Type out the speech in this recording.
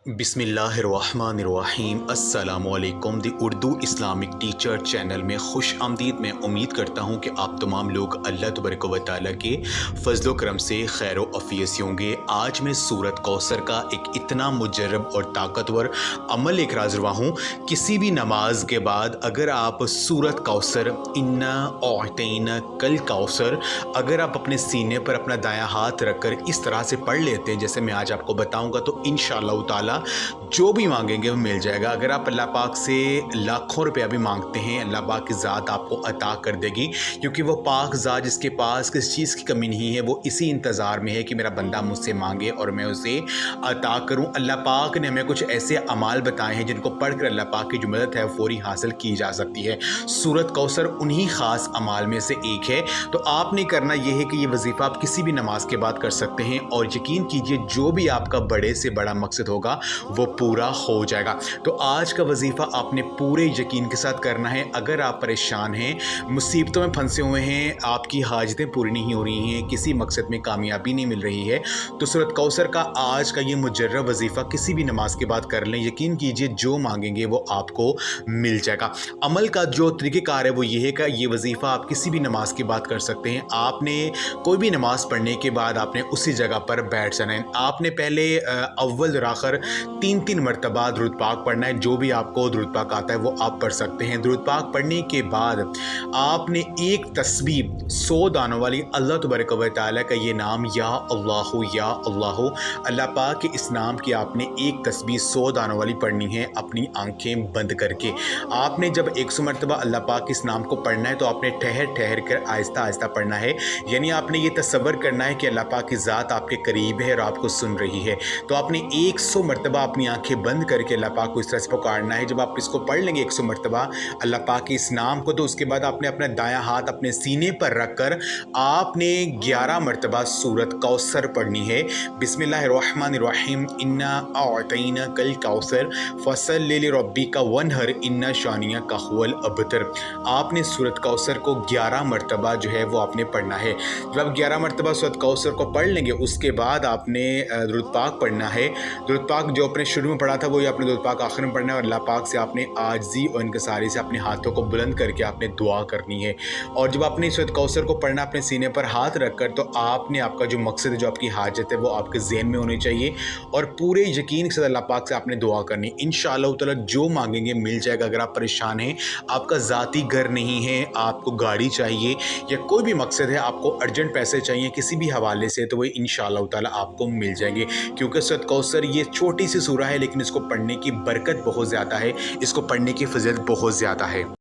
बिस्मिल्लाहिर्रहमानिर्रहीम अस्सलामुअलैकुम दी Urdu Islamic teacher channel में खुश आमदीद। मैं उम्मीद करता हूँ कि आप तमाम लोग अल्लाह तबारक व तआला के फजलो करम से खैर व अफ़ियत से होंगे। आज मैं सूरत कौसर का एक इतना मुजर्रब और ताकतवर अमल लेकर हाज़िर हुआ हूँ। किसी भी नमाज के बाद अगर आप सूरत कौसर इन्ना औतैना कल कौसर अगर आप अपने सीने पर अपना दायां हाथ रखकर इस तरह से पढ़ लेते हैं जैसे मैं आज आपको बताऊँगा, तो इंशाअल्लाह ताला जो भी मांगेंगे वो मिल जाएगा। अगर आप अल्लाह पाक से लाखों रुपया भी मांगते हैं, अल्लाह पाक की ज़ात आपको अता कर देगी, क्योंकि वो पाक ज़ात जिसके पास किस चीज़ की कमी नहीं है, वो इसी इंतज़ार में है कि मेरा बंदा मुझसे मांगे और मैं उसे अता करूं। अल्लाह पाक ने हमें कुछ ऐसे अमाल बताए हैं जिनको पढ़कर अल्लाह पाक की जो मदद है फौरी हासिल की जा सकती है। सूरत कौसर उन्हीं ख़ास अमाल में से एक है। तो आपने करना यह है कि ये वजीफ़ा आप किसी भी नमाज के बाद कर सकते हैं, और यकीन कीजिए जो भी आपका बड़े से बड़ा मकसद होगा वो पूरा हो जाएगा। तो आज का वजीफ़ा आपने पूरे यकीन के साथ करना है। अगर आप परेशान हैं, मुसीबतों में फंसे हुए हैं, आपकी हाजतें पूरी नहीं हो रही हैं, किसी मकसद में कामयाबी नहीं मिल रही है, तो सूरत कौसर का आज का ये मुजर्रब वजीफ़ा किसी भी नमाज के बाद कर लें। यकीन कीजिए जो मांगेंगे वो आपको मिल जाएगा। अमल का जो तरीक़ेकार है वो ये है कि ये वजीफ़ा आप किसी भी नमाज के बाद कर सकते हैं। आपने कोई भी नमाज़ पढ़ने के बाद आपने उसी जगह पर बैठ जाना है। आपने पहले अव्वल और आखिर 3 मरतबा दुरूद पाक पढ़ना है। जो भी आपको दुरूद पाक आता है वो आप पढ़ सकते हैं। दुरूद पाक पढ़ने के बाद आपने एक तस्बीह 100 दानों वाली अल्लाह तबारक व तआला का ये नाम या अल्लाह अल्लाह पाक के इस नाम की आपने एक तस्बीह 100 दानों वाली पढ़नी है अपनी आंखें बंद करके। आपने जब 100 मरतबा अल्लाह पाक के इस नाम को पढ़ना है तो आपने ठहर ठहर कर आहिस्ता आहिस्ता पढ़ना है। यानी आपने ये तसव्वुर करना है कि अल्लाह पाक की ज़ात आपके करीब है और आपको सुन रही है। तो आपने 100 मरतबा अपनी आंखें बंद करके अल्लाह पाक को इस तरह से पुकारना है। जब आप इसको पढ़ लेंगे 100 मरतबा अल्लाह पाक के इस नाम को, तो उसके बाद आपने अपना दायां हाथ अपने सीने पर रखकर आपने 11 मरतबा सूरत कौसर पढ़नी है। बिस्मिल्लाहिर्रहमानिर्रहीम इन्ना औतैना कल कौसर फसल्लि लिरब्बिका वन्हर इन्ना शानियका हुवल अबतर। आपने सूरत कौसर को 11 मरतबा जो है वो आपने पढ़ना है। जब आप 11 मरतबा सूरत कौसर को पढ़ लेंगे उसके बाद आपने दुरूद पाक पढ़ना है। दुरूद पाक जो अपने शुरू में पढ़ा था वही आपने दुरूद पाक आखिर में पढ़ना है, और अल्लाह पाक से आपने आजिज़ी और इनकिसारी से अपने हाथों को बुलंद करके आपने दुआ करनी है। और जब आपने सूरत कौसर को पढ़ना अपने सीने पर हाथ रखकर, तो आपने आपका जो मकसद है, जो आपकी हाजत है, वो आपके ज़हन में होनी चाहिए और पूरे यकीन के साथ अल्लाह पाक से आपने दुआ करनी है। इंशाअल्लाह ताला जो मांगेंगे मिल जाएगा। अगर आप परेशान हैं, आपका ज़ाती घर नहीं है, आपको गाड़ी चाहिए या कोई भी मकसद है, आपको अर्जेंट पैसे चाहिए किसी भी हवाले से, तो वही इंशाअल्लाह ताला आपको मिल जाएंगे। क्योंकि सूरत कौसर ये छोटी सी सूरा है, लेकिन इसको पढ़ने की बरकत बहुत ज़्यादा है, इसको पढ़ने की फजीलत बहुत ज़्यादा है।